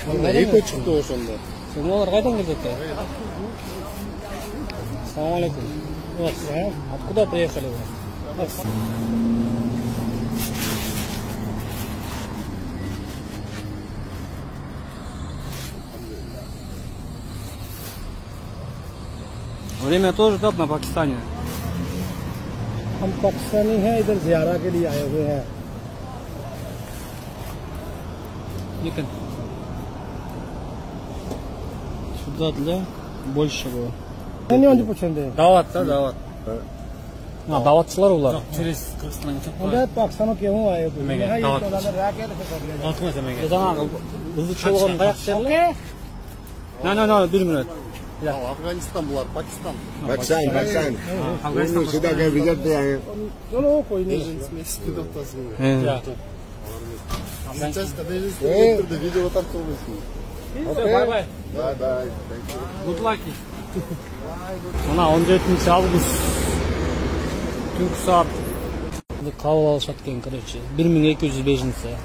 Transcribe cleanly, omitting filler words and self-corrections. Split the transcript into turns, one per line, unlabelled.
Эко чыкты ошондо.
Олар кайдан келет экен? Ассаламу алейкум. Откуда приехали вы? Время тоже как на Пакистане?
हम पाकिस्तानी हैं, इधर ज़ियारा के लिए आए हुए हैं।
Сюда для больше было.
Не он почему?
Дават, да, дават. Даватчылар улар.
Через Кыргызстанга чыкпай.
Онда Пакистана кему आए हुए हैं? यहाँ ये
दावत।
तो ज़्यादा रह के तो कर लिया।
Алтын эсемеге.
Жаңағы ызы чолгон каяк жерде? На, 1 минут.
Афганистан булар, Пакистан.
Пакистан.
Афганистан.
Сюда везет прямо.
चलो कोई नहीं।
Видео тартылбайсың.
Бай-бай.
Bye.
Good luck. Мына 17 август түнкү саат кабыл алышат экен, короче. 1205-сі.